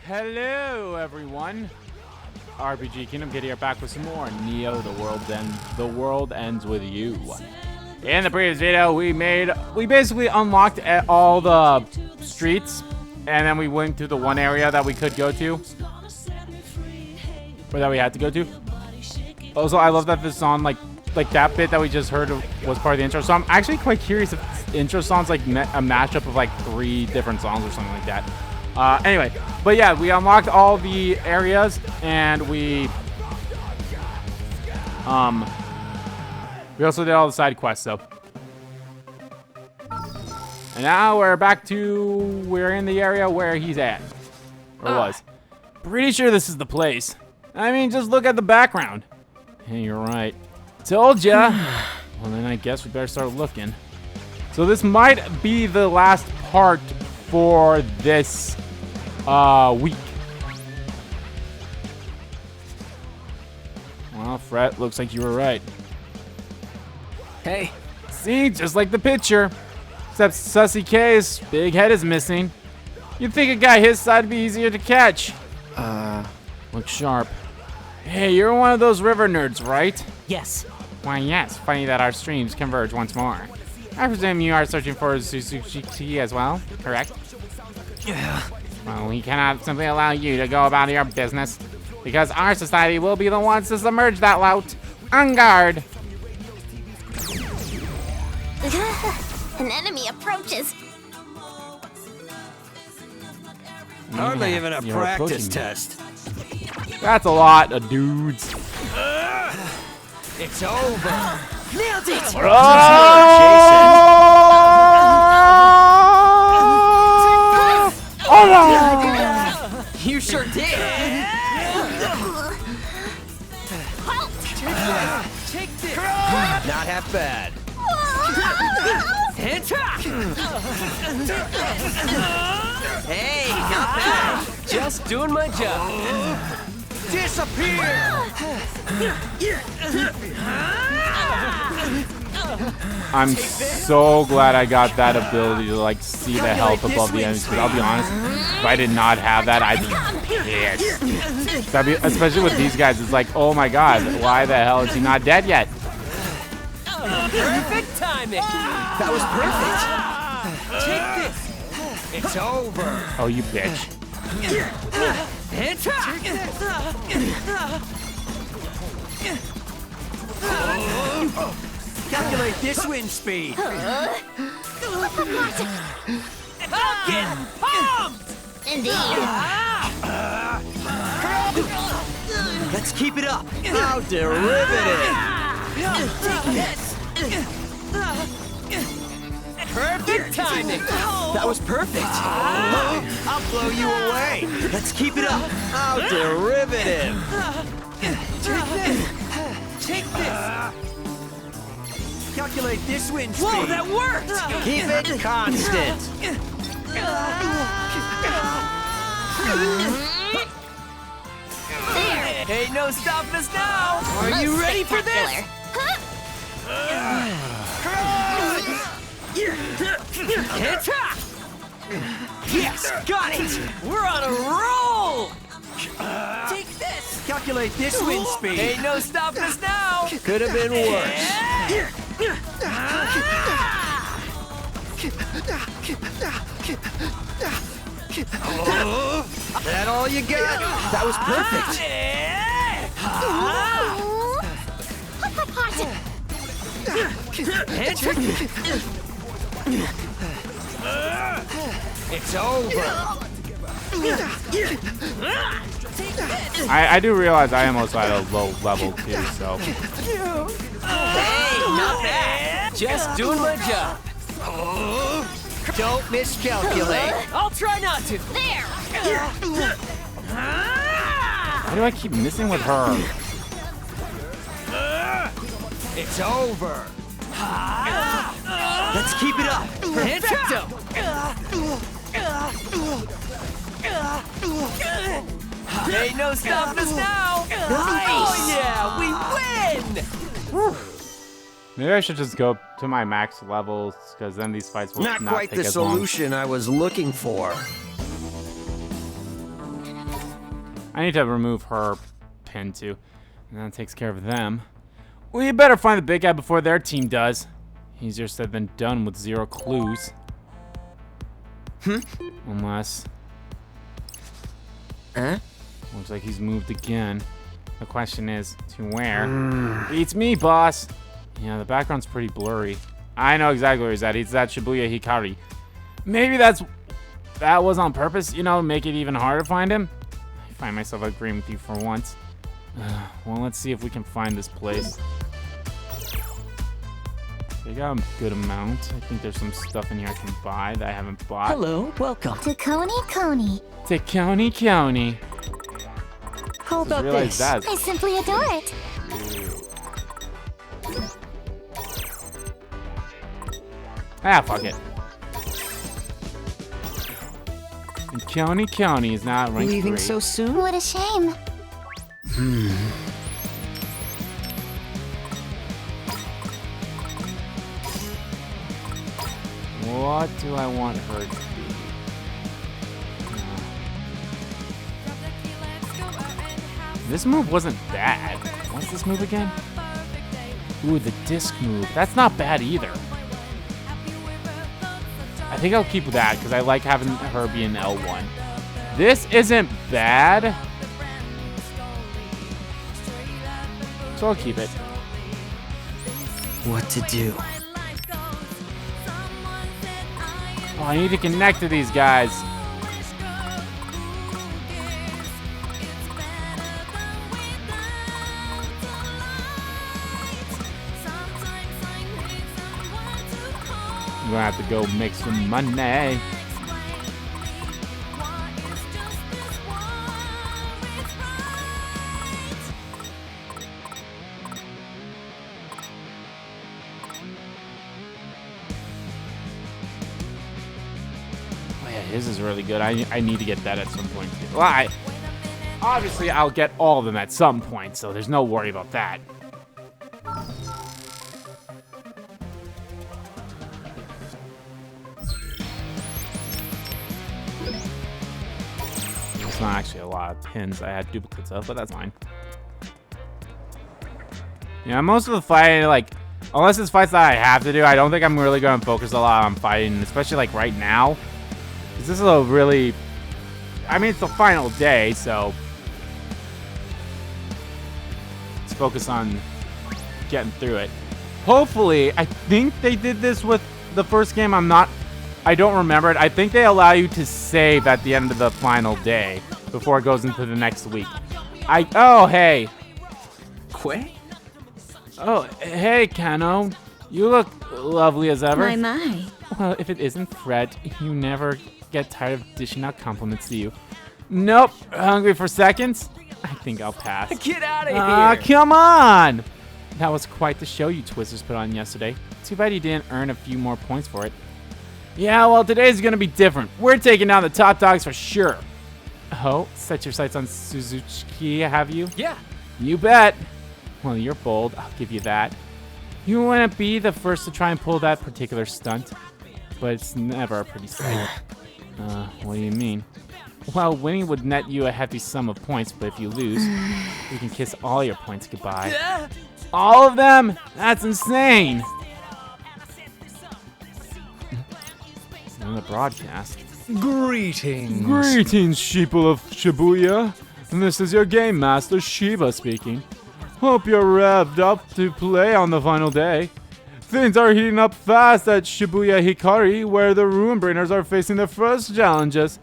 Hello, everyone. RPG Kingdom Kid here, back with some more Neo. The world ends with you. In the previous video, we basically unlocked all the streets, and then we went to the one area that we could go to, or that we had to go to. Also, I love that this song, like that bit that we just heard was part of the intro. So I'm actually quite curious if the intro song's like a mashup of like 3 different songs or something like that. Anyway, but yeah, we unlocked all the areas, and we also did all the side quests, though. And now we're in the area where he's at, or was. Pretty sure this is the place. I mean, just look at the background. Hey, you're right. Told ya. Well, then I guess we better start looking. So this might be the last part for this week. Well, Fred, looks like you were right. Hey, see, just like the picture. Except Susuki's big head is missing. You'd think a guy his side would be easier to catch. Look sharp. Hey, you're one of those river nerds, right? Yes. Why, yes. Funny that our streams converge once more. I presume you are searching for Susukichi as well, correct? Yeah. Well, we cannot simply allow you to go about your business, because our society will be the ones to submerge that lout. On guard! An enemy approaches. Hardly even a You're practice approaching me. test. That's a lot of dudes. It's over. Nailed it! Oh! You sure did. Take this. Not half bad. Hey, not bad. Just doing my job. Disappear! I'm so glad I got that ability to like see the health above the enemies, because I'll be honest, if I did not have that, I'd be pissed. Especially with these guys, it's like, oh my god, why the hell is he not dead yet? Perfect timing. That was perfect. Take this. It's over. Oh, you bitch. Calculate this wind speed. Get pumped! Indeed. Let's keep it up. How derivative. Take this. Perfect timing. That was perfect. I'll blow you away. Let's keep it up. How derivative. Take this. Take this. Calculate this wind speed. Whoa, that worked. Keep it constant. There. Ain't no stopping us now. Are you ready for this? Yes, got it! We're on a roll! Take this! Calculate this wind speed. Ain't no stopping us now! Could have been worse. That all you got? That was perfect. It's over. I do realize I am also at a low level too, so. Hey, not bad. Just doing my job. Don't miscalculate. I'll try not to. There. Why do I keep missing with her? It's over. Let's keep it up. Perfecto. Ain't no stopping us now. Nice. Oh yeah, we win. Maybe I should just go to my max levels, because then these fights will not quite take the as long. solution I was looking for. I need to remove her pin too. And that takes care of them. We better find the big guy before their team does. Easier said than done with 0 clues. Unless... Huh? Looks like he's moved again. The question is, to where? Beats me, boss. Yeah, the background's pretty blurry. I know exactly where he's at. He's at Shibuya Hikari. Maybe that was on purpose, you know, make it even harder to find him. I find myself agreeing with you for once. Well, let's see if we can find this place. They got a good amount. I think there's some stuff in here I can buy that I haven't bought. Hello, welcome. To Coney. To Coney. How about this? I simply adore it. Ah, fuck it. And County is not ranked Leaving 3. so soon? What a shame. What do I want her to be? This move wasn't bad. What's this move again? Ooh, the disc move. That's not bad either. I think I'll keep that because I like having her be in L1. This isn't bad. So I'll keep it. What to do? Oh, I need to connect to these guys. I'm gonna have to go make some money. Oh yeah, his is really good. I need to get that at some point. Well, obviously I'll get all of them at some point, so there's no worry about that. It's not actually a lot of pins I had duplicates of, but that's fine. Yeah, most of the fighting, like, unless it's fights that I have to do, I don't think I'm really going to focus a lot on fighting, especially, like, right now. Because this is a really... I mean, it's the final day, so... let's focus on getting through it. Hopefully, I think they did this with the first game. I don't remember it. I think they allow you to save at the end of the final day before it goes into the next week. Oh, hey. Quay? Oh, hey, Kano. You look lovely as ever. My. Well, if it isn't Fred, you never get tired of dishing out compliments to you. Nope. Hungry for seconds? I think I'll pass. Get out of Ah, here! come on! That was quite the show you Twizzlers put on yesterday. Too bad you didn't earn a few more points for it. Yeah, well, today's gonna be different. We're taking down the top dogs for sure. Oh, set your sights on Suzuki, have you? Yeah. You bet. Well, you're bold. I'll give you that. You wouldn't be the first to try and pull that particular stunt, but it's never a pretty sight. What do you mean? Well, winning would net you a hefty sum of points, but if you lose, you can kiss all your points goodbye. All of them? That's insane. On the broadcast. Greetings. Greetings, sheeple of Shibuya. This is your game master, Shiba, speaking. Hope you're revved up to play on the final day. Things are heating up fast at Shibuya Hikari, where the Ruinbringers are facing their first challenges.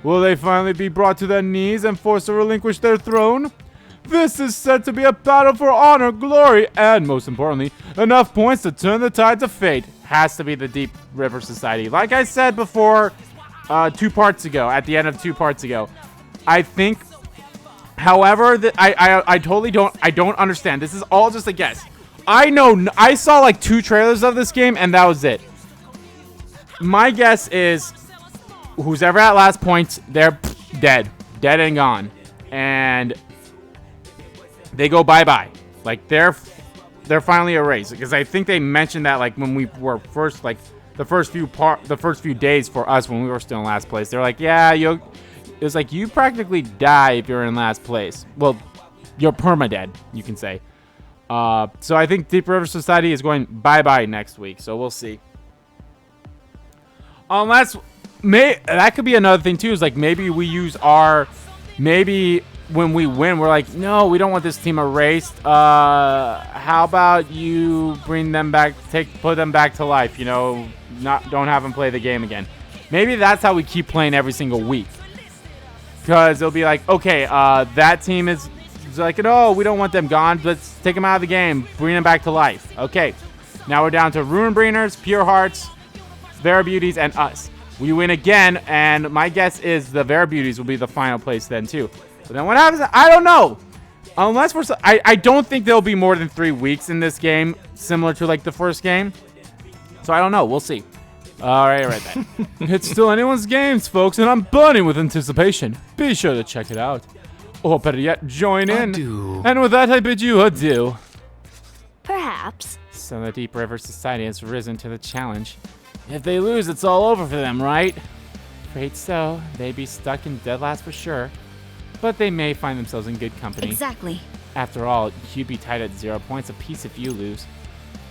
Will they finally be brought to their knees and forced to relinquish their throne? This is said to be a battle for honor, glory, and, most importantly, enough points to turn the tides of fate. Has to be the Deep River Society. Like I said before, 2 parts ago, at the end of 2 parts ago, I think, however, that I totally don't understand. This is all just a guess. I saw like 2 trailers of this game, and that was it. My guess is, who's ever at last points, they're dead and gone, and they go bye-bye. Like they're finally erased, because I think they mentioned that like when we were first, like the first few days for us when we were still in last place. They're like, yeah, it was like you practically die if you're in last place. Well, you're perma-dead, you can say. So I think Deep River Society is going bye-bye next week, so we'll see. Unless, that could be another thing too, is like maybe we use maybe when we win, we're like, no, we don't want this team erased. How about you bring them back, put them back to life, you know, don't have them play the game again. Maybe that's how we keep playing every single week. Because it'll be like, okay, that team is like, oh, we don't want them gone. Let's take them out of the game. Bring them back to life. Okay. Now we're down to Ruin Bringers, Pure Hearts, Vera Beauties, and us. We win again, and my guess is the Vera Beauties will be the final place then, too. But then what happens? I don't know. Unless I don't think there'll be more than 3 weeks in this game, similar to, like, the first game. So I don't know. We'll see. All right then. It's still anyone's games, folks, and I'm burning with anticipation. Be sure to check it out. Or better yet, join in. Adieu. And with that, I bid you adieu. Perhaps. So the Deep River Society has risen to the challenge. If they lose, it's all over for them, right? Afraid so. They'd be stuck in dead last for sure. But they may find themselves in good company. Exactly. After all, you'd be tied at 0 points apiece if you lose.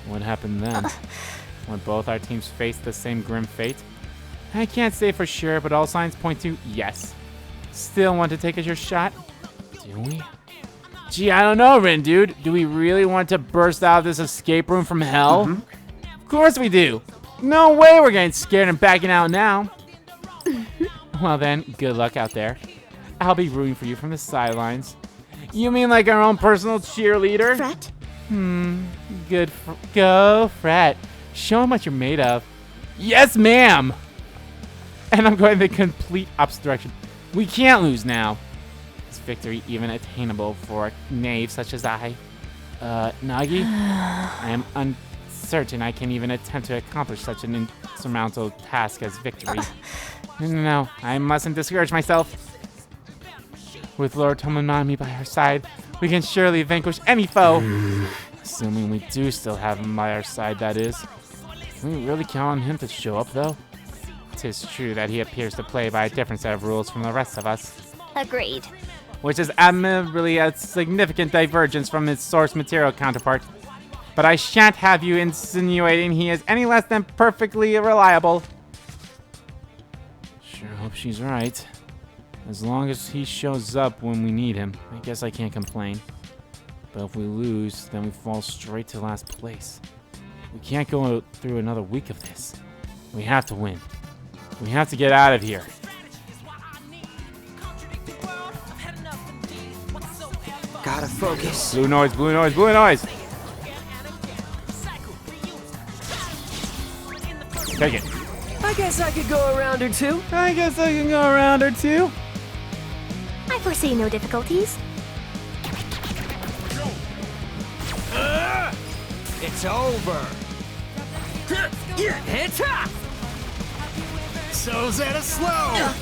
What happened then? When both our teams face the same grim fate? I can't say for sure, but all signs point to yes. Still want to take your shot? Do we? Gee, I don't know, Rin, dude. Do we really want to burst out of this escape room from hell? Of course we do. No way we're getting scared and backing out now. Well then, good luck out there. I'll be rooting for you from the sidelines. You mean like our own personal cheerleader? Fret? Good. Go, Fret. Show him what you're made of. Yes, ma'am! And I'm going the complete opposite direction. We can't lose now. Is victory even attainable for a knave such as I? Nagi? I am uncertain I can even attempt to accomplish such an insurmountable task as victory. No, I mustn't discourage myself. With Lord Tomonami by our side, we can surely vanquish any foe. Assuming we do still have him by our side, that is. Can we really count on him to show up, though? 'Tis true that he appears to play by a different set of rules from the rest of us. Agreed. Which is admirably a significant divergence from his source material counterpart. But I shan't have you insinuating he is any less than perfectly reliable. Sure hope she's right. As long as he shows up when we need him, I guess I can't complain. But if we lose, then we fall straight to last place. We can't go through another week of this. We have to win. We have to get out of here. Gotta focus. Blue noise, blue noise, blue noise! Take it. I guess I could go a round or two. I guess I can go a round or two. I foresee no difficulties. It's over. So's at a slow.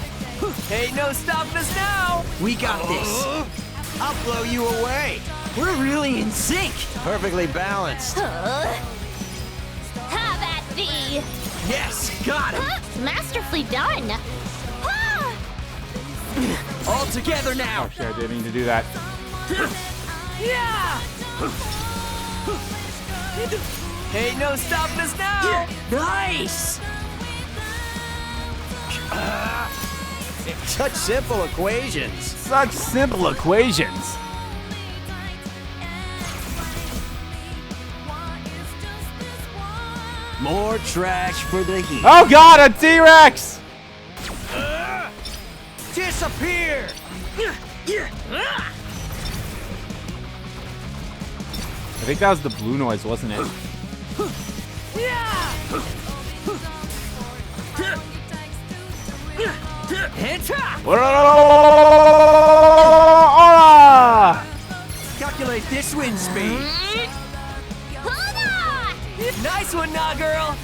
Ain't no stopping us now. We got this. I'll blow you away. We're really in sync. Perfectly balanced. Have at thee! Yes, got it. Masterfully done! Ah! All together now. Oh shit, I didn't mean to do that. Yeah. Ain't no stopping us now. Nice. Such simple equations. Such simple equations. More trash for the heat. Oh god, a T-Rex! Disappear! I think that was the blue noise, wasn't it? Calculate this wind speed. Nice one, nah, girl.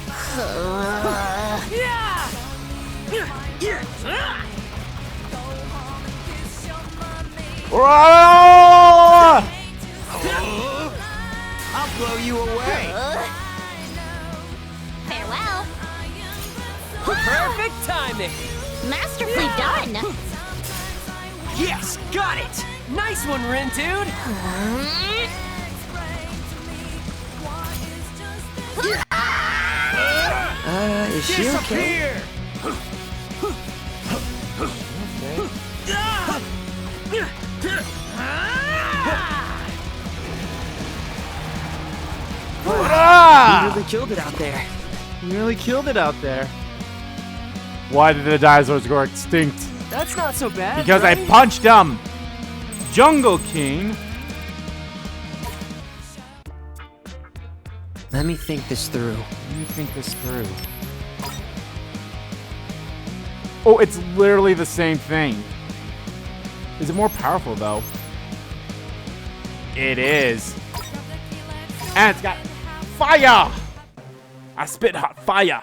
I'll blow you away. Farewell. Perfect timing. Masterfully done! Got it! Nice one, Rin, dude! Is she okay? Ah! You really killed it out there. You really killed it out there. Why did the dinosaurs go extinct? That's not so bad. Because I right? punched him. Jungle King. Let me think this through. Let me think this through. Oh, it's literally the same thing. Is it more powerful, though? It is. And it's got fire! I spit hot fire.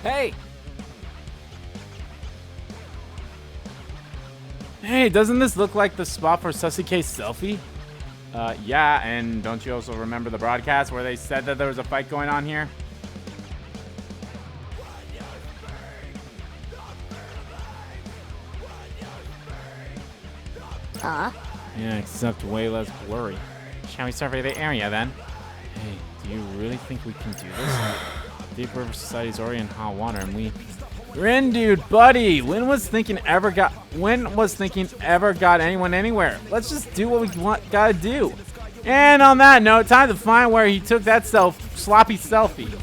Hey! Hey, doesn't this look like the spot for Susuki's selfie? Yeah, and don't you also remember the broadcast where they said that there was a fight going on here? Yeah, except way less blurry. Shall we survey the area then? Hey, do you really think we can do this? Deep River Society's already in hot water, and we... Rin, dude, buddy, when was thinking ever got anyone anywhere? Let's just do what we gotta do. And on that note, time to find where he took that sloppy selfie.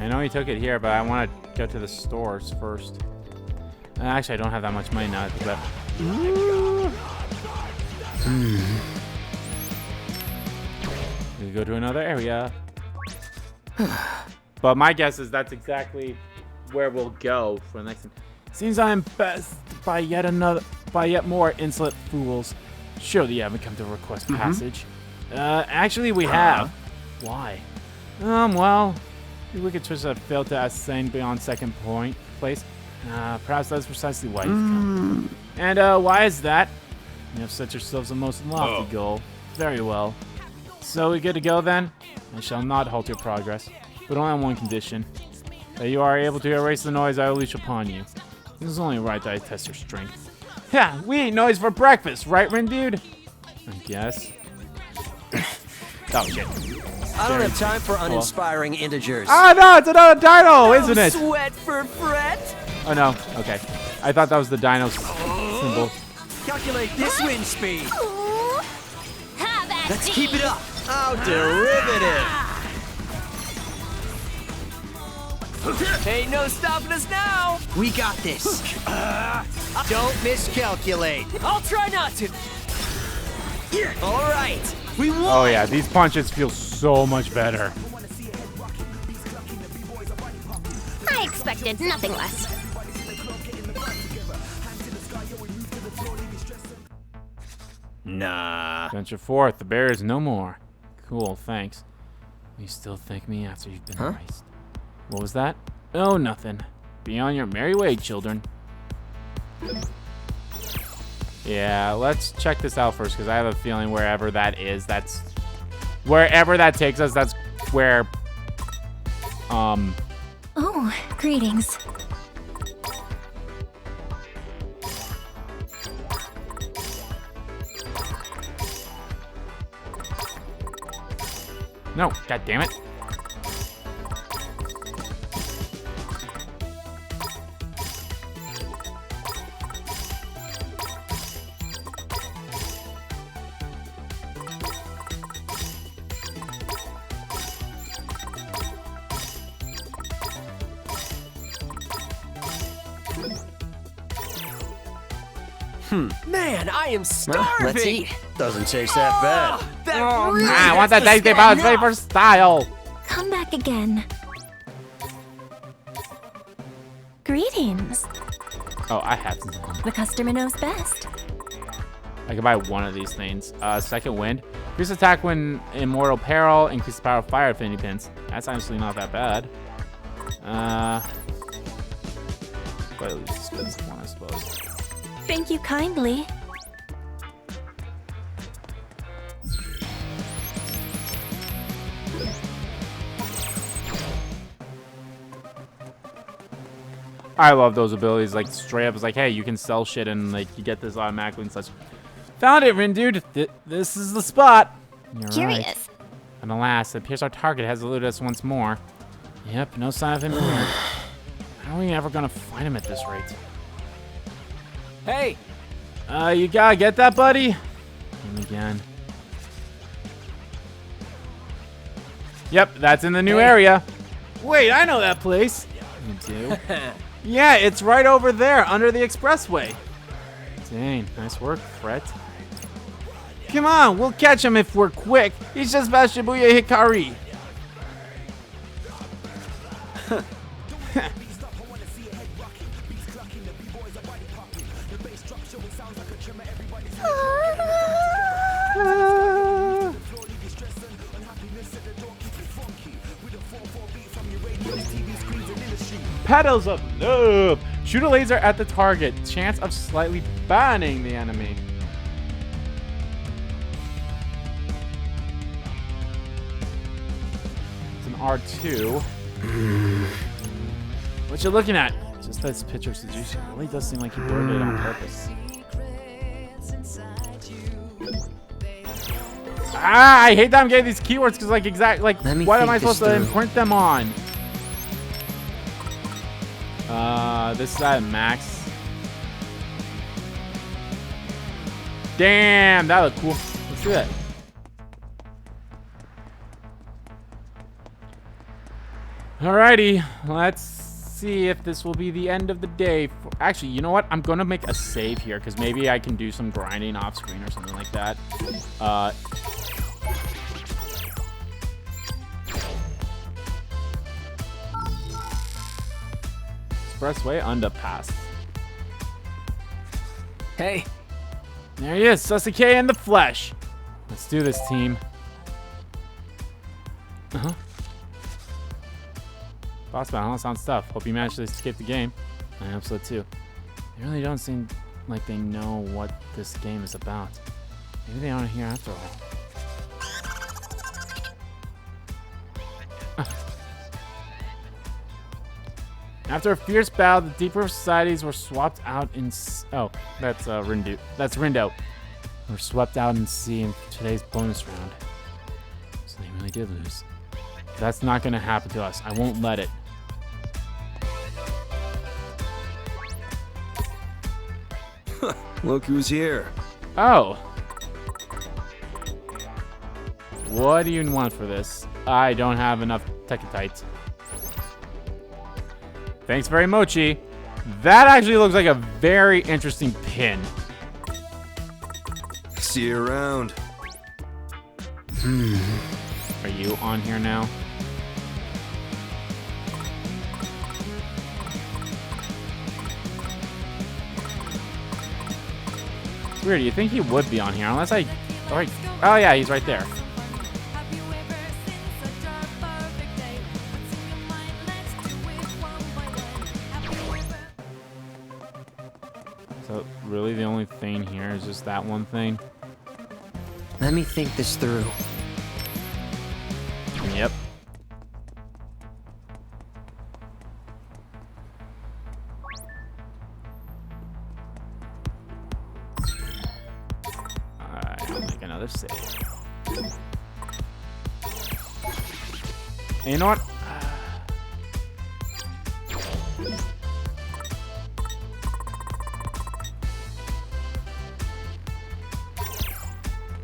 I know he took it here, but I want to go to the stores first. Actually, I don't have that much money now. But we go to another area. But my guess is that's exactly where we'll go for the next one. Seems I'm best by yet more insolent fools. Surely you haven't come to request passage. Actually, we have. Why? Well, we could twist that failed to ascend beyond second place. Perhaps that's precisely why you've come. And why is that? You have set yourselves a most lofty goal. Very well. So we good to go then? I shall not halt your progress, but only on one condition. That you are able to erase the noise I unleash upon you. It is only right that I test your strength. Yeah, we eat noise for breakfast, right, Rin, dude? I guess. Oh, shit. I don't have time for uninspiring integers. Ah, no, it's another dino, isn't it? Sweat for fret. Oh, no. Okay. I thought that was the dino symbol. Calculate this wind speed. Have at Let's thee. keep it up. How derivative. Ain't no stopping us now. We got this. Don't miscalculate. I'll try not to. All right. We won. Oh, yeah. These punches feel so much better. I expected nothing less. Nah. Venture forth. The bear is no more. Cool, thanks. You still thank me after you've been erased. What was that? Oh, nothing. Be on your merry way, children. Yeah, let's check this out first, because I have a feeling wherever that is, that's... Wherever that takes us, that's where... Oh, greetings. No, god damn it. Man, I am starving. Let's eat. Doesn't taste that bad. That really I want that tasty powder flavor style. Come back again. Greetings. Oh, I have some. The customer knows best. I can buy one of these things. Second wind. Increase attack when in mortal peril. Increase the power of fire affinity pins. That's honestly not that bad. But at least it's good as one, I suppose. Thank you kindly. I love those abilities. Like straight up, it's like, hey, you can sell shit and like you get this automatically and such. Found it, Rindo. This is the spot. You're Curious. right. And alas, it appears our target has eluded us once more. Yep, no sign of him here. How are we ever gonna find him at this rate? Hey. You gotta get that, buddy? And again. Yep, that's in the new area. Wait, I know that place. You do? Yeah, it's right over there, under the expressway. Dang, nice work, Fret. Come on, we'll catch him if we're quick. He's just past Shibuya Hikari. Petals of love. Shoot a laser at the target. Chance of slightly banning the enemy. It's an R2. What you looking at? Just this picture of Suzuki. It really does seem like he blurred it on purpose. Ah, I hate that I'm getting these keywords because like what am I supposed to imprint them on? This is at max. Damn, that looked cool. Let's do that. Alrighty, let's see if this will be the end of the day. Actually, you know what? I'm gonna make a save here because maybe I can do some grinding off screen or something like that. Expressway underpass. Hey. There he is, Susukichi in the flesh. Let's do this, team. Boss battle, sound stuff. Hope you managed to escape the game. I hope so too. They really don't seem like they know what this game is about. Maybe they aren't here after all. After a fierce battle, the deeper societies were swapped out in... Oh, that's Rindo. That's Rindo. Were swept out in sea in today's bonus round. So they really did lose. That's not going to happen to us. I won't let it. Look who's here. Oh. What do you want for this? I don't have enough Tekatites. Thanks very mochi. That actually looks like a very interesting pin. See you around. Are you on here now? It's weird. You think he would be on here unless I... Oh yeah, he's right there. So really the only thing here is just that one thing? Let me think this through. Yep. I'll make another save. And you know what?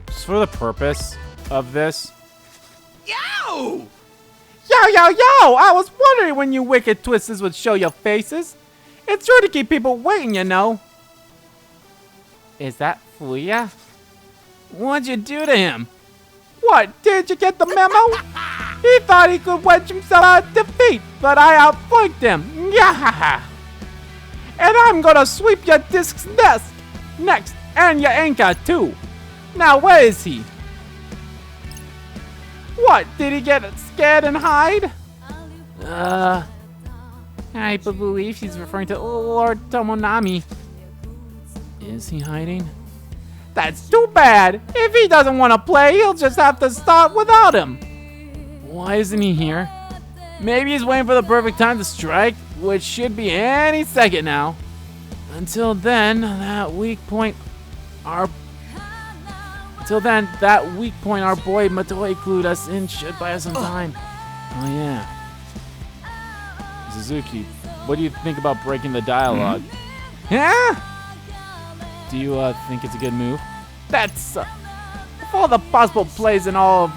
Just for the purpose of this. Yo! Yo, yo, yo! I was wondering when you wicked twisters would show your faces. It's sure to keep people waiting, you know. Is that Fuya? What'd you do to him? What, did you get the memo? He thought he could wedge himself out of defeat, but I outflanked him. Yeah. And I'm gonna sweep your disc's nest next, and your anchor too. Now where is he? What, did he get scared and hide? I believe he's referring to Lord Tomonami. Is he hiding? That's too bad. If he doesn't want to play, he'll just have to start without him. Why isn't he here? Maybe he's waiting for the perfect time to strike, which should be any second now. Until then, that weak point our boy Matoi clued us in should buy us some time. Oh yeah. Suzuki, what do you think about breaking the dialogue? Yeah? Do you think it's a good move? That's of all the possible plays in all of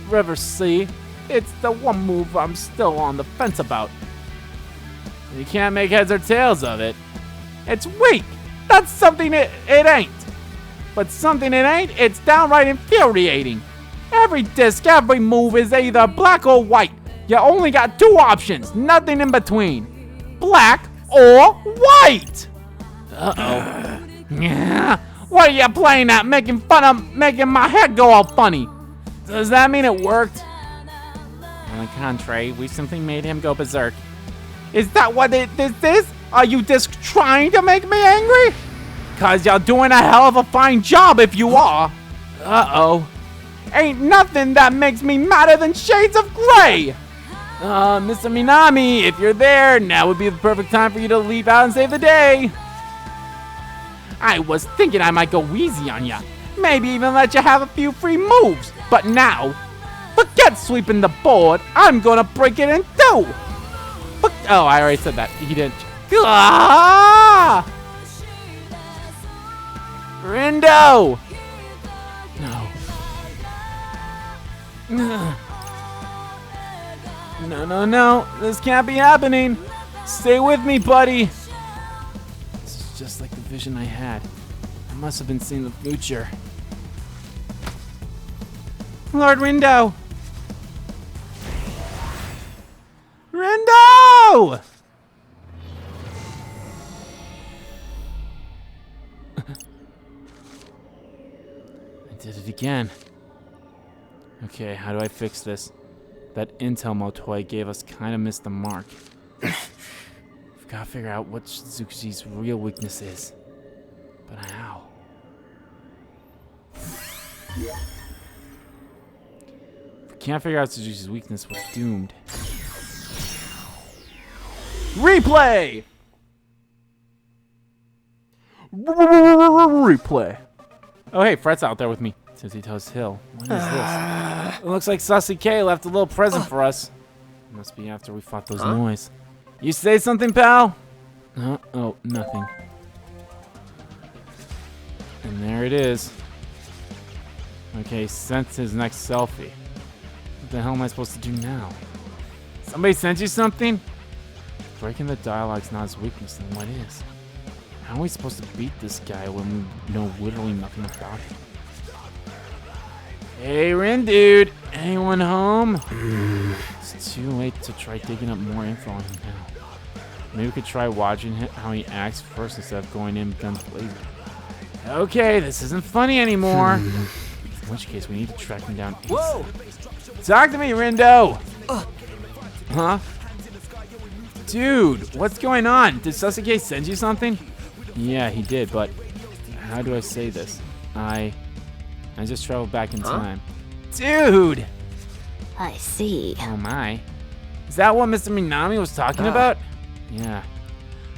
River Sea, it's the one move I'm still on the fence about. You can't make heads or tails of it. It's weak. That's something it ain't. But something it ain't, it's downright infuriating. Every disc, every move is either black or white. You only got two options, nothing in between. Black or white. Uh-oh. Yeah. What are you playing at? Making my head go all funny. Does that mean it worked? On the contrary, we simply made him go berserk. Is that what this is? Are you just trying to make me angry? Cause you're doing a hell of a fine job if you are. Uh-oh. Ain't nothing that makes me madder than shades of gray. Mr. Minami, if you're there, now would be the perfect time for you to leap out and save the day. I was thinking I might go easy on ya. Maybe even let you have a few free moves. But now, forget sweeping the board. I'm gonna break it in two. Oh, I already said that. He didn't. Ah! Rindo! No. No. This can't be happening. Stay with me, buddy. This is just like the vision I had. I must have been seeing the future. Lord Rindo! Rindo! I did it again. Okay, how do I fix this? That intel Motoi gave us kind of missed the mark. We've got to figure out what Suzuki's real weakness is. But how? If we can't figure out Suzuki's weakness, we're doomed. Replay! Replay. Oh, hey, Fret's out there with me. Tizzytoes Hill. What is this? It looks like Susukichi left a little present for us. It must be after we fought those noise. You say something, pal? Oh, nothing. And there it is. Okay, sent his next selfie. What the hell am I supposed to do now? Somebody sent you something? Breaking the dialogue's not his weakness, then what is? How are we supposed to beat this guy when we know literally nothing about him? Hey, Rin dude, anyone home? It's too late to try digging up more info on him now. Maybe we could try watching how he acts first instead of going in guns blazing. Okay, this isn't funny anymore. In which case, we need to track him down. Whoa! Talk to me, Rindo! Huh? Dude, what's going on? Did Susukichi send you something? Yeah, he did, but how do I say this? I just traveled back in time. Dude! I see. Oh my. Is that what Mr. Minami was talking about? Yeah.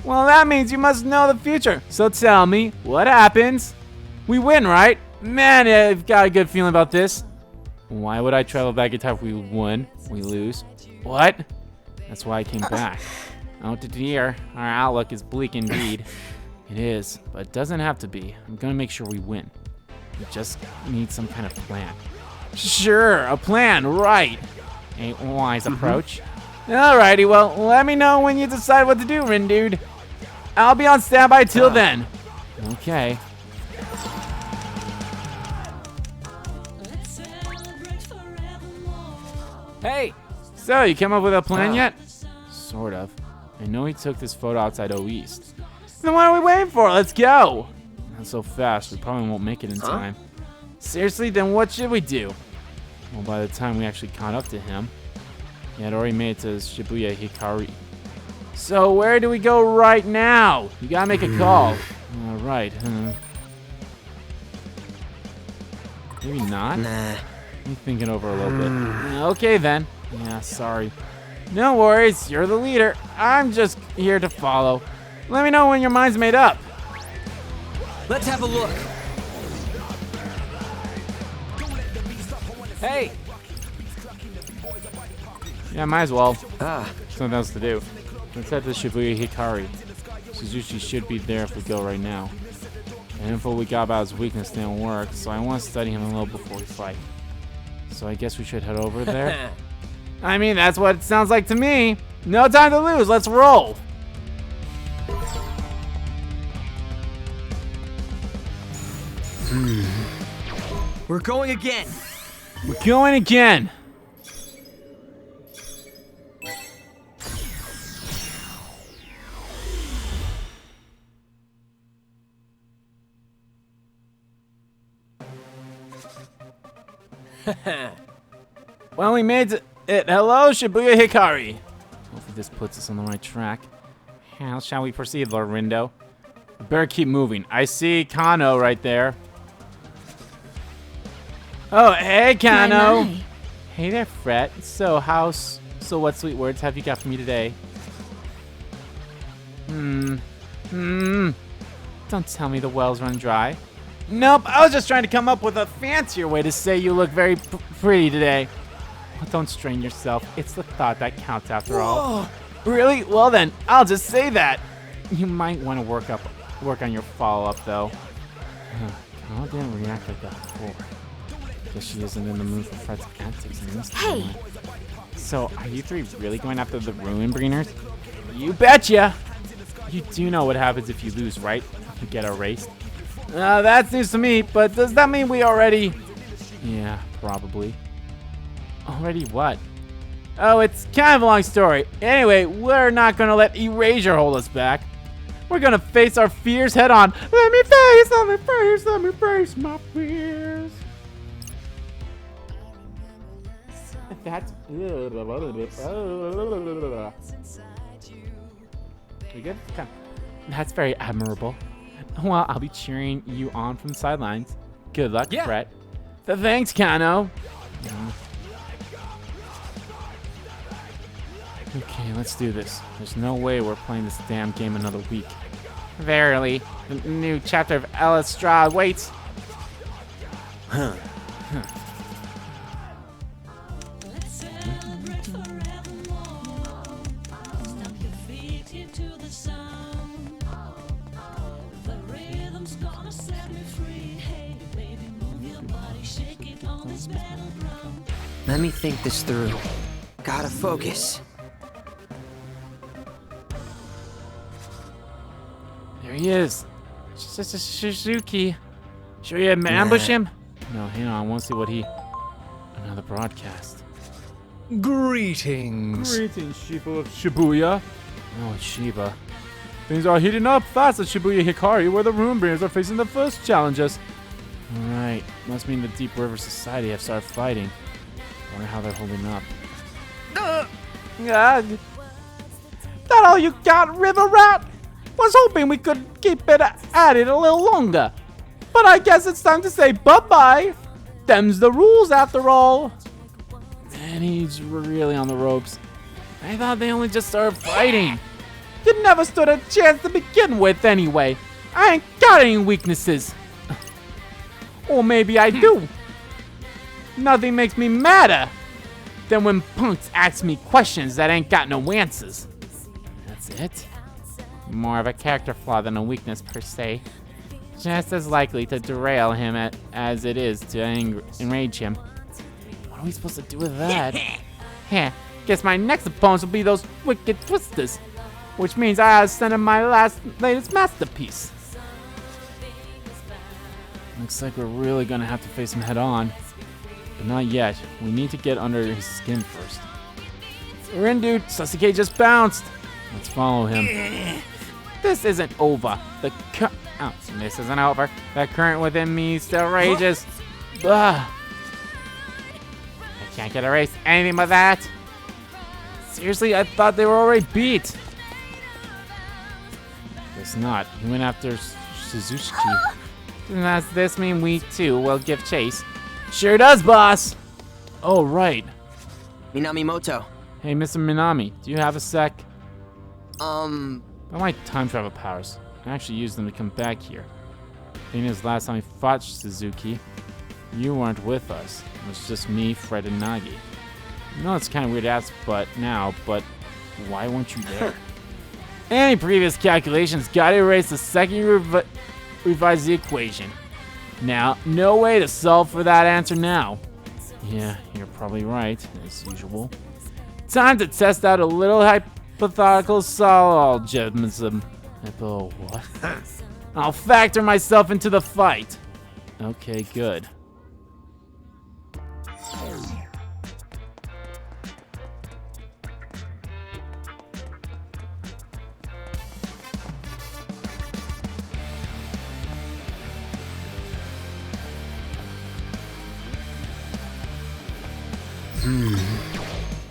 Well, that means you must know the future. So tell me, what happens? We win, right? Man, I've got a good feeling about this. Why would I travel back in time if we win? We lose. What? That's why I came back. Oh dear, our outlook is bleak indeed. It is, but it doesn't have to be. I'm gonna make sure we win. We just need some kind of plan. Sure, a plan, right. A wise approach. Alrighty, well, let me know when you decide what to do, Rin dude. I'll be on standby till then. Okay. Hey! So, you came up with a plan yet? Sort of. I know he took this photo outside O East. Then what are we waiting for? Let's go! Not so fast. We probably won't make it in time. Seriously? Then what should we do? Well, by the time we actually caught up to him, he had already made it to Shibuya Hikari. So, where do we go right now? You gotta make a call. Alright, Maybe not? Nah. I'm thinking over a little bit. Okay then. Yeah, sorry. No worries, you're the leader. I'm just here to follow. Let me know when your mind's made up. Let's have a look. Hey! Yeah, might as well. Ah. Something else to do. Let's head to Shibuya Hikari. Suzuki should be there if we go right now. The info we got about his weakness didn't work, so I want to study him a little before we fight. So I guess we should head over there. I mean, that's what it sounds like to me. No time to lose, let's roll. We're going again. We're going again. Well, we made it. Hello, Shibuya Hikari. Hopefully this puts us on the right track. How shall we proceed, Lord Rindo? We better keep moving. I see Kano right there. Oh, hey, Kano. My. Hey there, Fret. So what sweet words have you got for me today? Don't tell me the wells run dry. Nope, I was just trying to come up with a fancier way to say you look very pretty today. Oh, don't strain yourself. It's the thought that counts after all. Really? Well then, I'll just say that. You might want to work on your follow-up though. Kano didn't react like that before. Guess she isn't in the mood for Fred's antics in this Hey! time. So, are you three really going after the Ruin Bringers? You betcha! You do know what happens if you lose, right? You get erased. That's news to me, but does that mean we already... Yeah, probably. Already what? Oh, it's kind of a long story. Anyway, we're not gonna let erasure hold us back. We're gonna face our fears head on. Let me face my fears. That's... We good? Okay. That's very admirable. Well, I'll be cheering you on from the sidelines. Good luck, Yeah. Brett. Thanks, Kano. Okay, let's do this. There's no way we're playing this damn game another week. Verily, the new chapter of Elastra waits. Huh. Let me think this through. Gotta focus. There he is. Suzuki. Should we ambush him? No, hang on. I want to see what he... Another broadcast. Greetings. Greetings, Shiba of Shibuya. Oh, it's Shiba. Things are heating up fast at Shibuya Hikari, where the Ruin Bringers are facing the first challenges. Alright, must mean the Deep River Society have started fighting. Wonder how they're holding up. That all you got, River Rat? Was hoping we could keep it at it a little longer. But I guess it's time to say bye-bye. Them's the rules after all. Man, he's really on the ropes. I thought they only just started fighting. You never stood a chance to begin with anyway. I ain't got any weaknesses. Or maybe I do. Nothing makes me madder than when punks ask me questions that ain't got no answers. That's it? More of a character flaw than a weakness per se. Just as likely to derail him as it is to enrage him. What are we supposed to do with that? Heh, guess my next opponents will be those wicked twisters. Which means I gotta send him my latest masterpiece. Looks like we're really gonna have to face him head on. But not yet. We need to get under his skin first. Rindo, Sasuke just bounced. Let's follow him. This isn't over. This isn't over. The current within me still rages. Ugh. I can't get erased anything but that. Seriously, I thought they were already beat. Guess not. He went after Suzuki. Does this mean we too will give chase? Sure does, boss. Oh, right. Minamimoto. Hey, Mr. Minami, do you have a sec? Uh, About my time travel powers. I actually used them to come back here. Thing is, last time we fought Suzuki, you weren't with us. It was just me, Fred, and Nagi. I know it's kind of weird to ask, but why weren't you there? Any previous calculations gotta erase the second you revise the equation. Now, no way to solve for that answer now. Yeah, you're probably right, as usual. Time to test out a little hypothetical syllogism. What? I'll factor myself into the fight. Okay, good.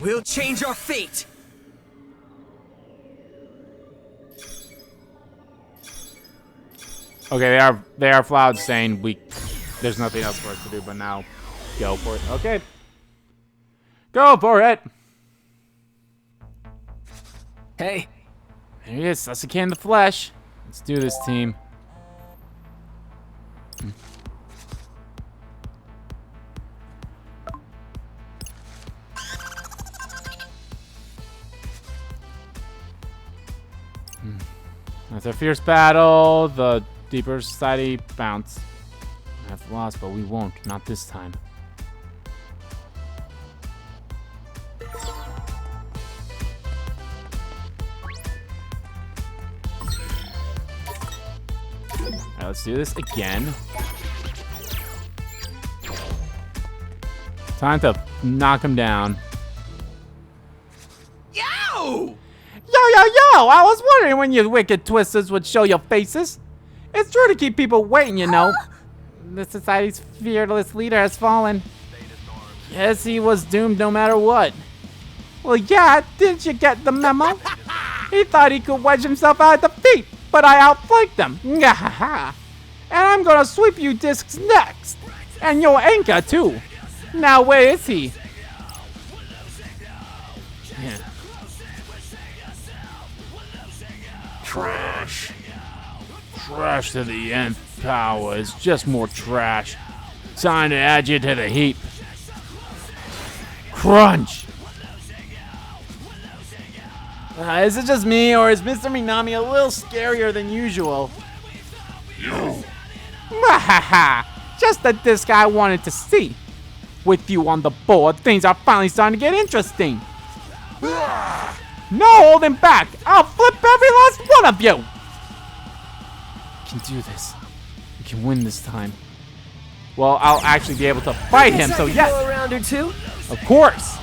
We'll change our fate. Okay, they are flawed, saying there's nothing else for us to do, but now go for it. Okay, go for it. Hey. There he is, Sasuke in the flesh. Let's do this, team. After a fierce battle, the deeper society bounce. I've lost, but we won't. Not this time. Alright, let's do this again. Time to knock him down. Yo! Yo! I was wondering when you wicked twisters would show your faces. It's true to keep people waiting, you know. The society's fearless leader has fallen. Guess he was doomed no matter what. Well, yeah, didn't you get the memo? He thought he could wedge himself out of defeat, but I outflanked him. And I'm gonna sweep you discs next. And your anchor, too. Now, where is he? Yeah. Trash. Trash to the nth power is just more trash. Time to add you to the heap. Crunch! Is it just me, or is Mr. Minami a little scarier than usual? Just the disc I wanted to see. With you on the board, things are finally starting to get interesting. No holding back! I'll flip every last one of you! We can do this. We can win this time. Well, I'll actually be able to fight him, so yes! Go a round or two? Of course!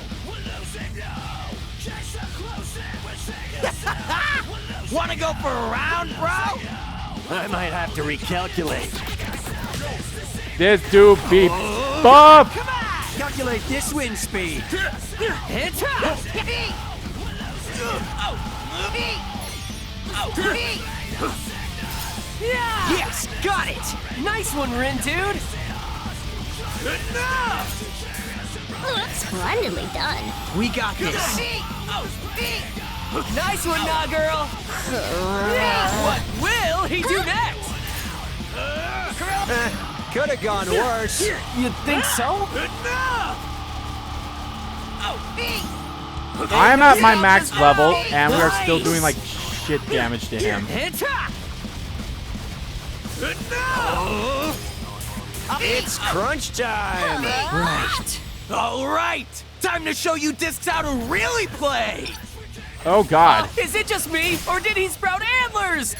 Wanna go for a round, bro? I might have to recalculate. This dude be buff! Come on! Calculate this wind speed. Hit Yes, got it! Nice one, Rin, dude! Splendidly done. We got this! Nice one, Nah Girl! What will he do next? Could have gone worse. You think so? I am at my max level, and we're still doing like shit damage to him. It's crunch time! Right. All right! Time to show you discs how to really play! Oh god. Is it just me, or did he sprout antlers?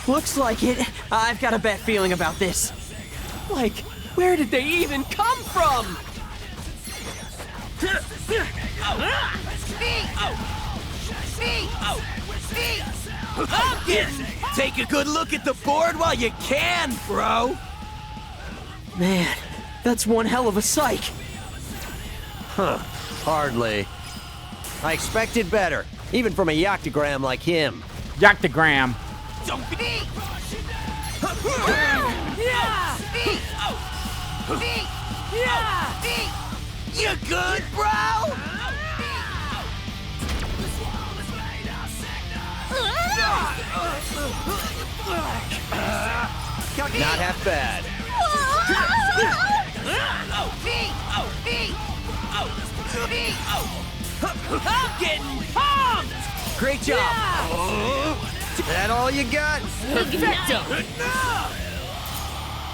Looks like it. I've got a bad feeling about this. Like, where did they even come from? Take a good look at the board while you can, bro. Man, that's one hell of a psych. Huh, hardly. I expected better, even from a yoctogram like him. Yoctogram. Don't be. You good, bro? Not half bad. I'm getting pumped! Great job. That all you got? Perfecto!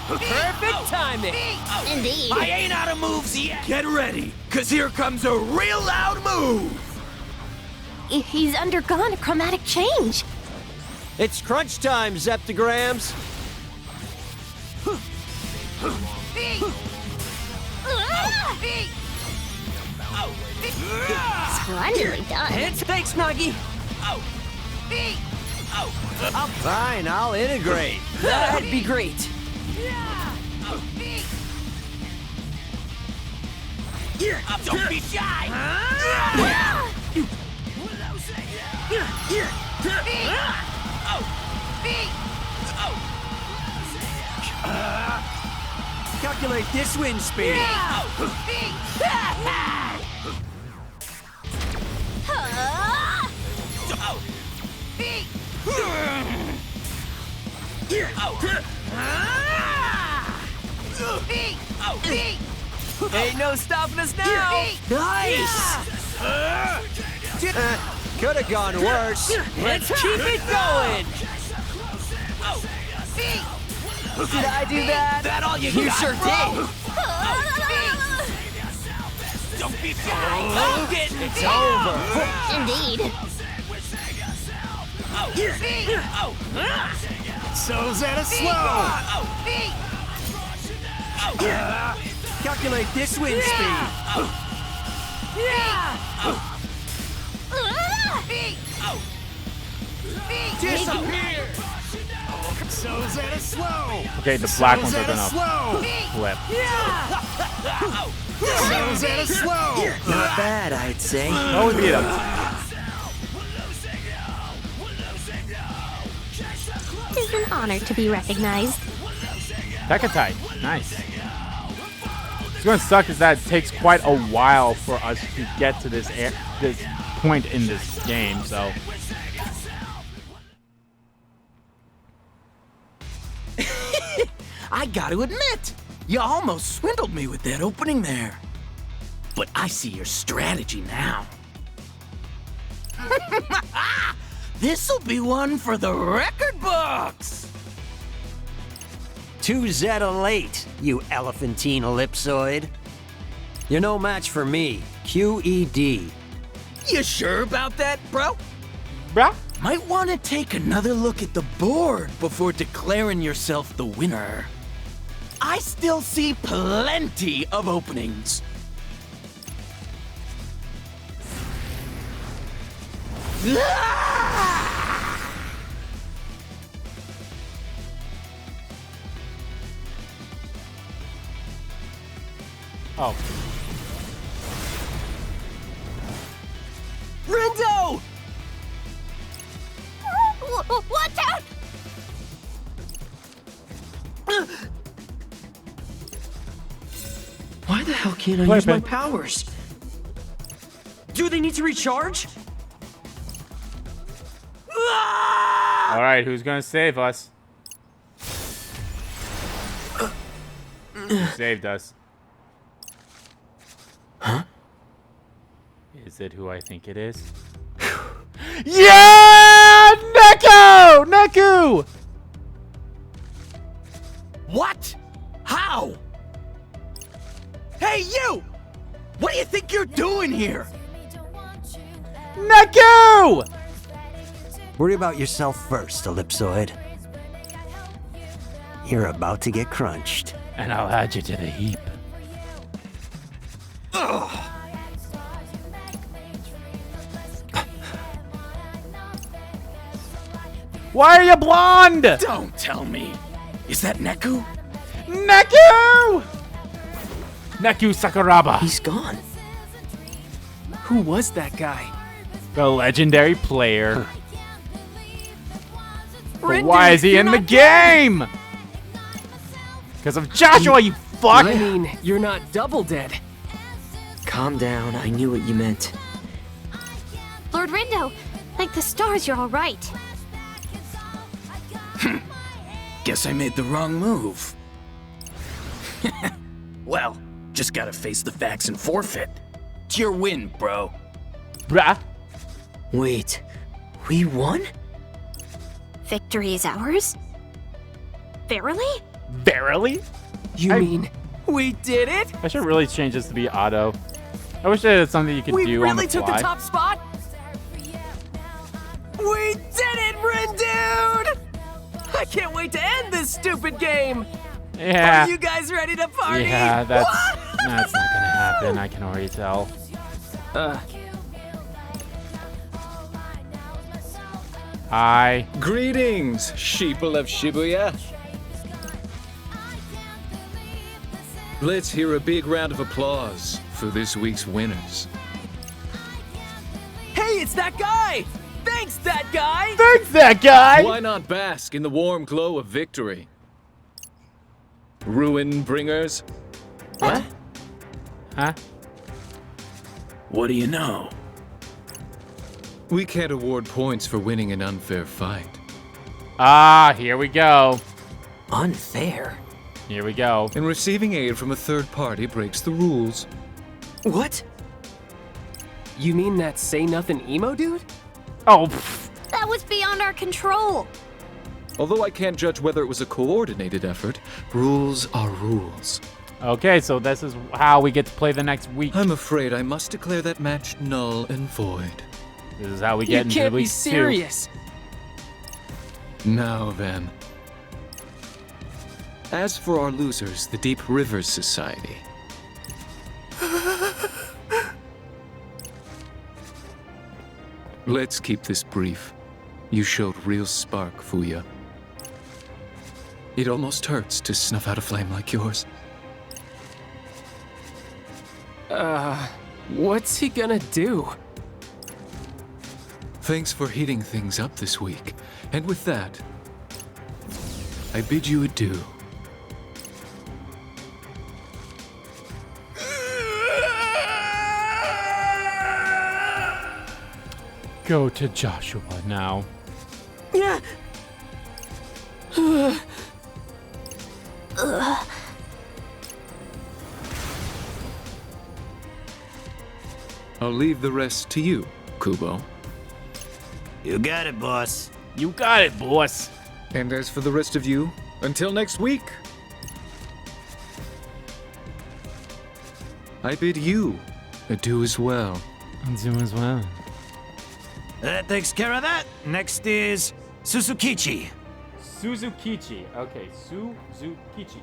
Perfect timing! Indeed. I ain't out of moves yet! Get ready, cause here comes a real loud move! He's undergone a chromatic change. It's crunch time, Zeptograms. Splendidly done. Thanks, Nagi! Fine, I'll integrate. That'd be great! Don't be shy! Calculate this wind speed. Ain't no stopping us now! Nice! Could have gone worse. Let's keep it going! Did I do that? That all you got, sure did! Don't be shy! I'm getting It's over. Indeed. So Zeta slow. Calculate this wind speed. Disappear. So Zeta slow. Okay, the black ones are Zeta gonna slow. flip. So Zeta slow. Not bad, I'd say. Oh, we beat him. It is an honor to be recognized. Tekatite. Nice. What's going to suck is that it takes quite a while for us to get to this point in this game, so. I gotta admit, you almost swindled me with that opening there. But I see your strategy now. This'll be one for the record books! 2 Zeta late, you elephantine ellipsoid. You're no match for me. QED. You sure about that, bro? Bruh. Might want to take another look at the board before declaring yourself the winner. I still see plenty of openings. Oh. Rindo! Watch out! Why the hell can't I What use my happened? powers? Do they need to recharge? All right, who's going to save us? Who saved us? Huh? Is it who I think it is? Yeah! Neko! Neku! What? How? Hey, you! What do you think you're doing here? Neku! Worry about yourself first, ellipsoid. You're about to get crunched. And I'll add you to the heap. Why are you blonde? Don't tell me. Is that Neku? Neku! Neku Sakuraba. He's gone. Who was that guy? The legendary player. But Rindo, why is he you're in the not dead. game? Because of Joshua, you fuck! I mean, you're not double dead. Calm down. I knew what you meant. Lord Rindo, like the stars, you're all right. Guess I made the wrong move. Well, just gotta face the facts and forfeit. It's your win, bro. Bruh. Wait, we won? Victory is ours? Verily? Verily? You I- mean we did it? I should really change this to be auto. I wish it was something you could We do on the really took the fly. top spot? We did it, Rindude! I can't wait to end this stupid game! Yeah. Are you guys ready to party? Yeah, that's not gonna happen. I can already tell. Hi. Greetings, sheeple of Shibuya. Let's hear a big round of applause for this week's winners. Hey, it's that guy! Thanks, that guy! Thanks, that guy. Why not bask in the warm glow of victory? Ruin bringers? What? Huh? What do you know? We can't award points for winning an unfair fight. Ah, here we go. Unfair? Here we go. And receiving aid from a third party breaks the rules. What? You mean that say nothing emo dude? Oh, pff. That was beyond our control. Although I can't judge whether it was a coordinated effort, rules are rules. Okay, so this is how we get to play the next week. I'm afraid I must declare that match null and void. This is how we You get into can't be week 2. serious. Now then. As for our losers, the Deep Rivers Society. Let's keep this brief. You showed real spark, Fuya. It almost hurts to snuff out a flame like yours. What's he gonna do? Thanks for heating things up this week. And with that, I bid you adieu. Go to Joshua now. Yeah. I'll leave the rest to you, Kubo. You got it, boss. You got it, boss. And as for the rest of you, until next week, I bid you adieu as well. And you as well. That takes care of that. Next is Susukichi. Suzukichi. Okay, Suzukichi.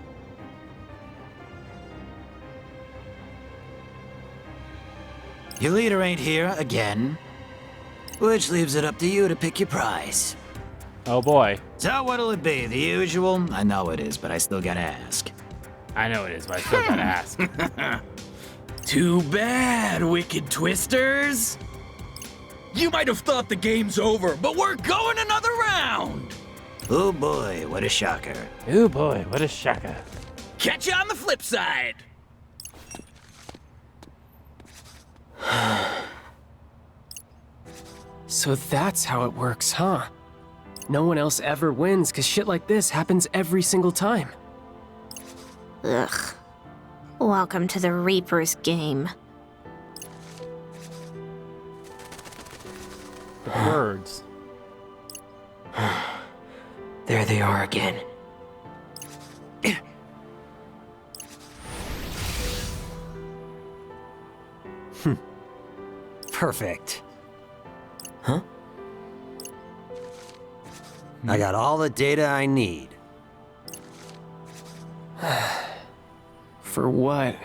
Your leader ain't here again, which leaves it up to you to pick your prize. Oh boy. So what'll it be? The usual? I know it is, but I still gotta ask. I know it is, but I still gotta ask. Too bad, wicked twisters. You might have thought the game's over, but we're going another round. Oh boy, what a shocker. Oh boy, what a shocker. Catch you on the flip side. So that's how it works, huh? No one else ever wins, because shit like this happens every single time. Ugh. Welcome to the Reaper's game. The birds. There they are again. Perfect. Huh? I got all the data I need. For what?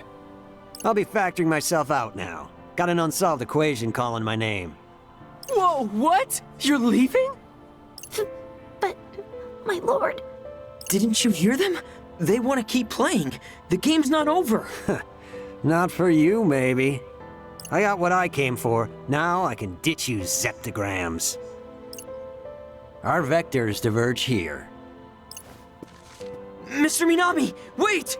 I'll be factoring myself out now. Got an unsolved equation calling my name. Whoa, what? You're leaving? But, my lord, Didn't you hear them? They want to keep playing. The game's not over. Not for you, maybe. I got what I came for. Now I can ditch you zeptograms. Our vectors diverge here. Mr. Minami, wait!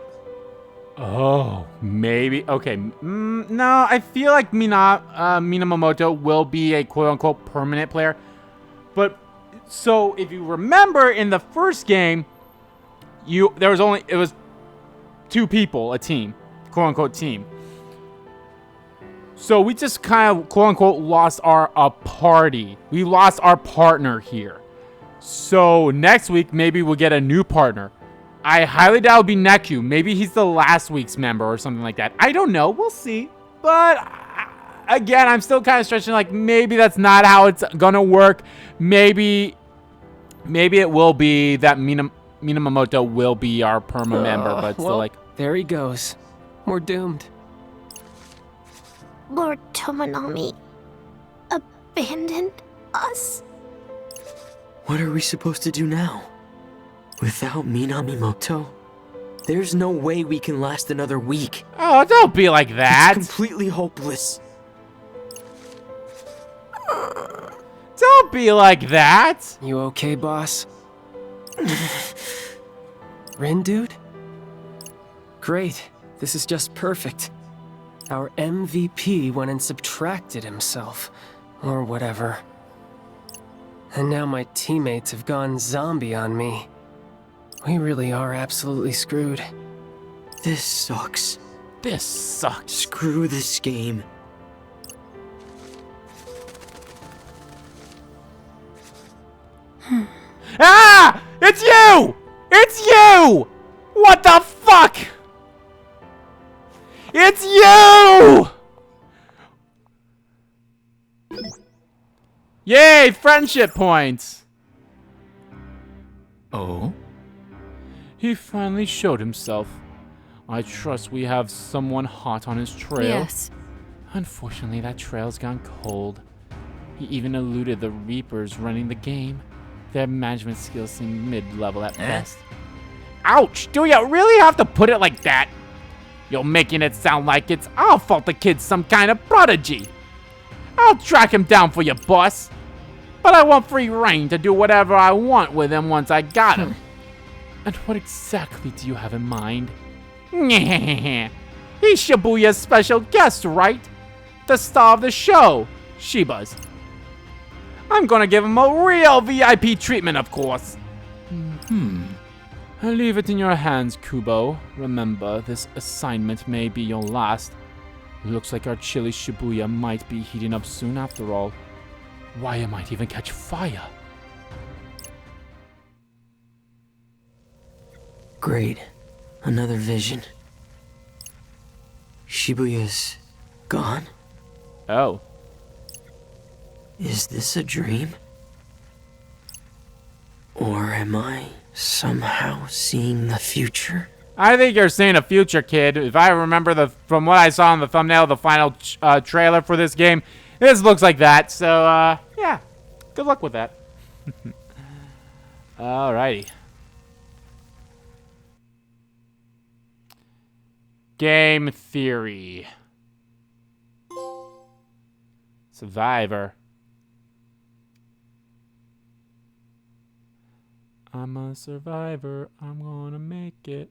Oh, maybe. Okay. No, I feel like Minamoto will be a quote-unquote permanent player. But, so if you remember in the first game, it was 2 people, a team, quote-unquote team. So we just kind of quote-unquote lost a party. We lost our partner here. So next week, maybe we'll get a new partner. I highly doubt it'll be Neku. Maybe he's the last week's member or something like that. I don't know. We'll see. But again, I'm still kind of stretching like maybe that's not how it's gonna work. Maybe it will be that Minamoto will be our perma member, but still like... There he goes. We're doomed. Lord Tomonami abandoned us? What are we supposed to do now? Without Minamimoto? There's no way we can last another week. Oh, don't be like that. It's completely hopeless. Don't be like that. You okay, boss? Rin, dude? Great. This is just perfect. Our MVP went and subtracted himself. Or whatever. And now my teammates have gone zombie on me. We really are absolutely screwed. This sucks. This sucks. Screw this game. Ah! It's you! It's you! What the fuck? It's you! Yay, friendship points. Oh? He finally showed himself. I trust we have someone hot on his trail. Yes. Unfortunately, that trail's gone cold. He even eluded the Reapers running the game. Their management skills seem mid-level at best. Ouch! Do you really have to put it like that? You're making it sound like it's our fault the kid's some kind of prodigy. I'll track him down for you, boss. But I want free reign to do whatever I want with him once I got him. And what exactly do you have in mind? He's Shibuya's special guest, right? The star of the show, Shiba's. I'm gonna give him a real VIP treatment, of course. I'll leave it in your hands, Kubo. Remember, this assignment may be your last. Looks like our chilly Shibuya might be heating up soon after all. Why, it might even catch fire. Great. Another vision. Shibuya's gone? Oh. Is this a dream? Or am I somehow seeing the future? I think you're seeing a future, kid. If I remember from what I saw in the thumbnail of the final trailer for this game, this looks like that. So, yeah. Good luck with that. Alrighty. Game theory. Survivor. I'm a survivor. I'm gonna make it.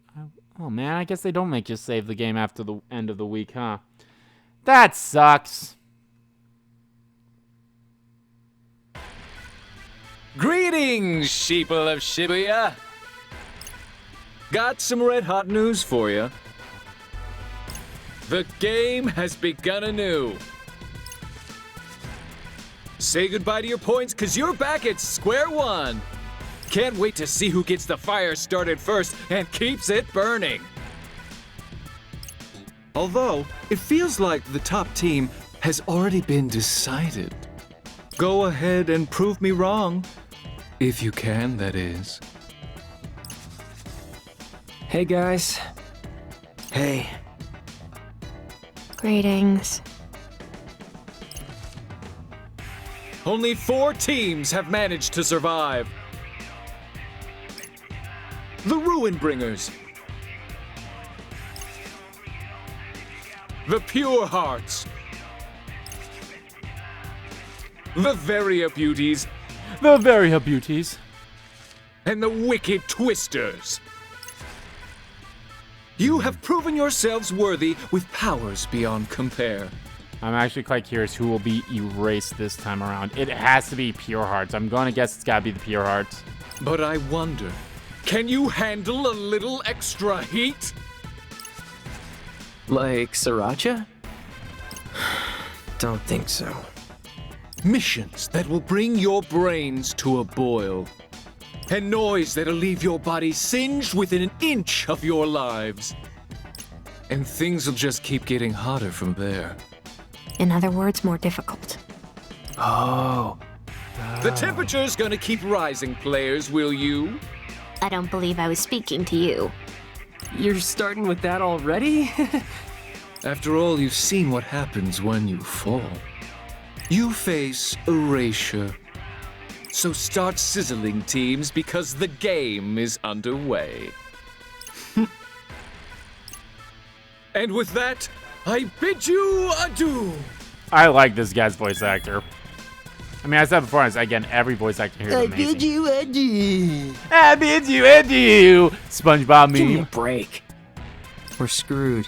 Oh man, I guess they don't make you save the game after the end of the week, huh? That sucks. Greetings, sheeple of Shibuya! Got some red-hot news for you. The game has begun anew. Say goodbye to your points, cause you're back at square one. Can't wait to see who gets the fire started first and keeps it burning. Although, it feels like the top team has already been decided. Go ahead and prove me wrong. If you can, that is. Hey guys. Hey. Greetings. Only 4 teams have managed to survive. The Ruin Bringers. The Pure Hearts. The Varia Beauties. The Varia Beauties. And the Wicked Twisters. You have proven yourselves worthy with powers beyond compare. I'm actually quite curious who will be erased this time around. It has to be Pure Hearts. I'm gonna guess it's gotta be the Pure Hearts. But I wonder, can you handle a little extra heat? Like Sriracha? Don't think so. Missions that will bring your brains to a boil. And noise that'll leave your body singed within an inch of your lives. And things will just keep getting hotter from there. In other words, more difficult. Oh. The temperature's gonna keep rising, players, will you? I don't believe I was speaking to you. You're starting with that already? After all, you've seen what happens when you fall. You face erasure. So start sizzling, teams, because the game is underway. And with that, I bid you adieu! I like this guy's voice actor. I mean, I said before, again, every voice actor here is amazing. I bid you adieu. I bid you adieu! SpongeBob Give me a meme. break. We're screwed.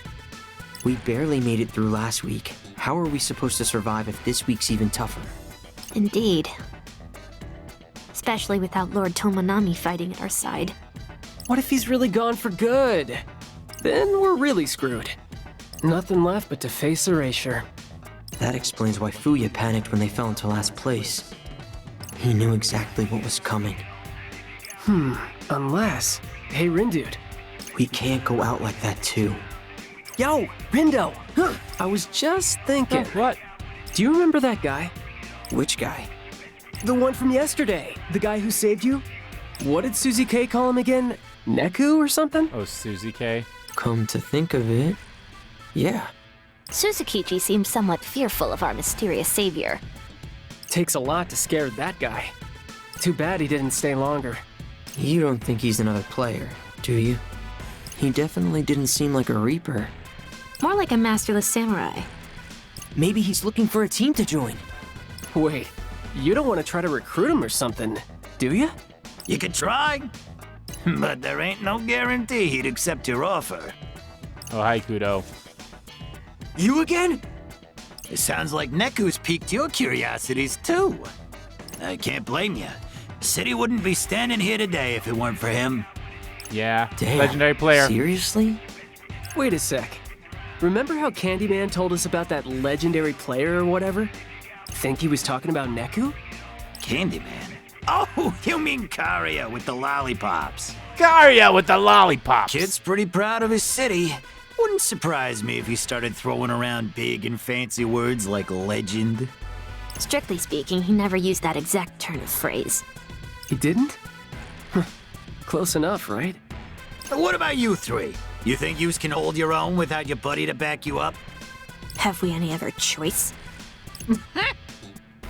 We barely made it through last week. How are we supposed to survive if this week's even tougher? Indeed. Especially without Lord Tomonami fighting at our side. What if he's really gone for good? Then we're really screwed. Nothing left but to face erasure. That explains why Fuya panicked when they fell into last place. He knew exactly what was coming. Unless... Hey, Rindude. We can't go out like that too. Yo, Rindo! I was just thinking. What? Do you remember that guy? Which guy? The one from yesterday. The guy who saved you? What did Susie K call him again? Neku or something? Oh, Susie K. Come to think of it... Yeah. Susukichi seems somewhat fearful of our mysterious savior. Takes a lot to scare that guy. Too bad he didn't stay longer. You don't think he's another player, do you? He definitely didn't seem like a Reaper. More like a masterless samurai. Maybe he's looking for a team to join. Wait, you don't want to try to recruit him or something, do you? You could try, but there ain't no guarantee he'd accept your offer. Oh, hi, Kudo. You again? It sounds like Neku's piqued your curiosities too. I can't blame you. City wouldn't be standing here today if it weren't for him. Yeah, Damn. legendary player. Seriously? Wait a sec. Remember how Candyman told us about that legendary player or whatever? Think he was talking about Neku? Candyman? Oh, you mean Karia with the lollipops. Karia with the lollipops. Kid's pretty proud of his city. Wouldn't surprise me if he started throwing around big and fancy words like legend. Strictly speaking, he never used that exact turn of phrase. He didn't? Close enough, right? What about you three? You think yous can hold your own without your buddy to back you up? Have we any other choice?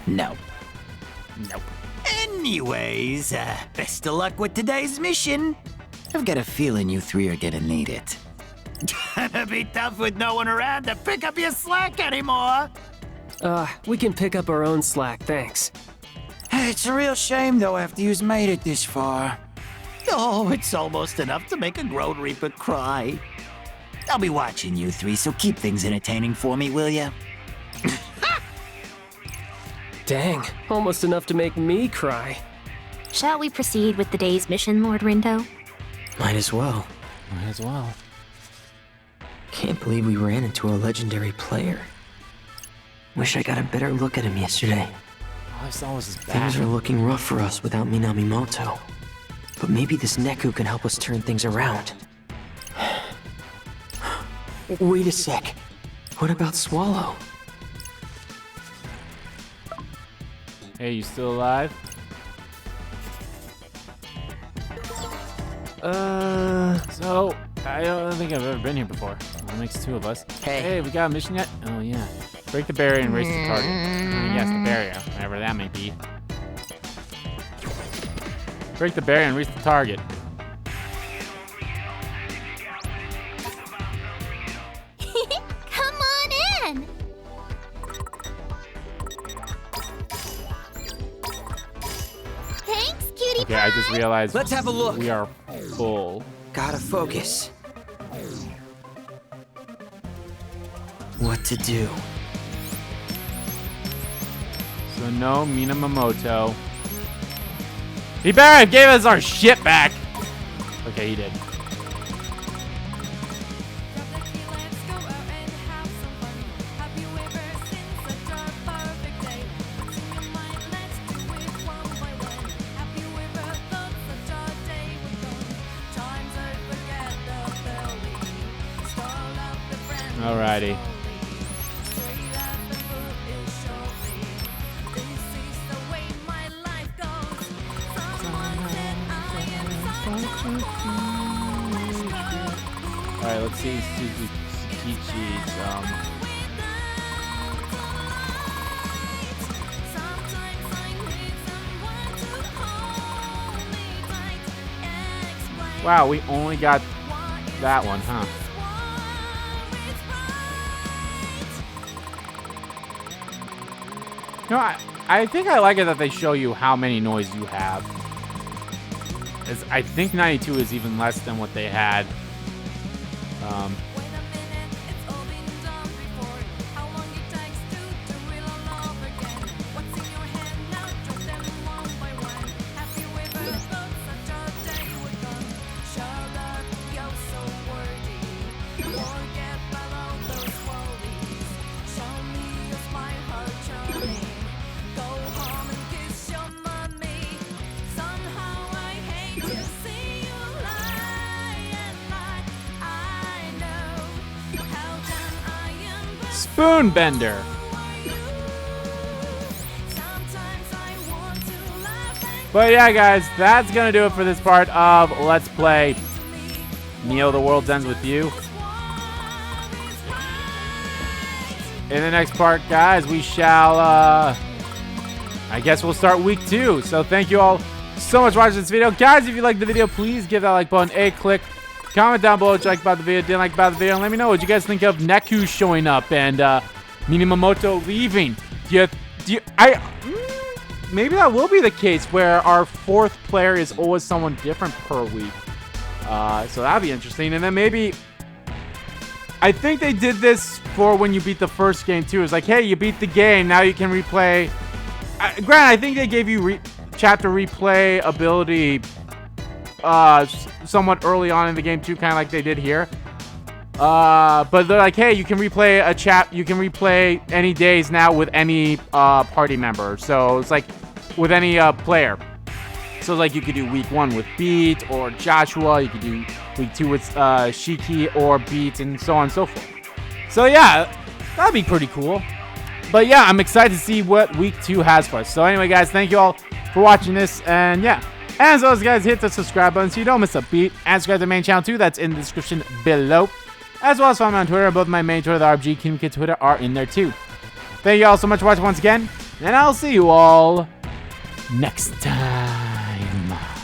No. Nope. Anyways, best of luck with today's mission. I've got a feeling you three are gonna need it. Gonna be tough with no one around to pick up your slack anymore. We can pick up our own slack, thanks. It's a real shame, though, after you've made it this far. Oh, it's almost enough to make a grown Reaper cry. I'll be watching you three, so keep things entertaining for me, will ya? Dang, almost enough to make me cry. Shall we proceed with the day's mission, Lord Rindo? Might as well. Might as well. Can't believe we ran into a legendary player. Wish I got a better look at him yesterday. All I saw was his Things back. are looking rough for us without Minamimoto. But maybe this Neku can help us turn things around. Wait a sec. What about Swallow? Hey, you still alive? So, I don't think I've ever been here before. That makes two of us. Hey. We got a mission yet? Oh, yeah. Break the barrier and race the target. Yes, the barrier, whatever that may be. Break the barrier and reach the target. Come on in! Thanks, cutie Okay, pie! I just realized Let's have a look. we are full. Gotta focus. What to do? So no Minamoto. He better have gave us our shit back. Okay, he did. Alrighty. Alright, let's see Susukichi's, Wow, we only got that one, huh? No, I think I like it that they show you how many noise you have. I think 92 is even less than what they had. Spoon Bender. But yeah, guys, that's gonna do it for this part of Let's Play Neo: The World Ends With You. In the next part, guys, we shall, I guess we'll start week 2. So thank you all so much for watching this video. Guys, if you liked the video, please give that like button a click. Comment down below what you liked about the video, didn't like about the video, and let me know what you guys think of Neku showing up and Minamoto leaving. Maybe that will be the case where our 4th player is always someone different per week. So that'd be interesting. And then maybe, I think they did this for when you beat the first game too. It's like, hey, you beat the game, now you can replay. Granted, I think they gave you chapter replay ability somewhat early on in the game too, kind of like they did here. But they're like, hey, you can replay you can replay any days now with any party member. So it's like with any player. So like you could do week 1 with Beat or Joshua. You could do week 2 with Shiki or Beat, and so on and so forth. So yeah, that'd be pretty cool. But yeah, I'm excited to see what week 2 has for us. So anyway, guys, thank you all for watching this, and yeah. And as always, guys, hit the subscribe button so you don't miss a beat. And subscribe to the main channel too. That's in the description below. As well as follow me on Twitter. Both my main Twitter, the RBG Kingdom Kid Twitter, are in there too. Thank you all so much for watching once again. And I'll see you all next time.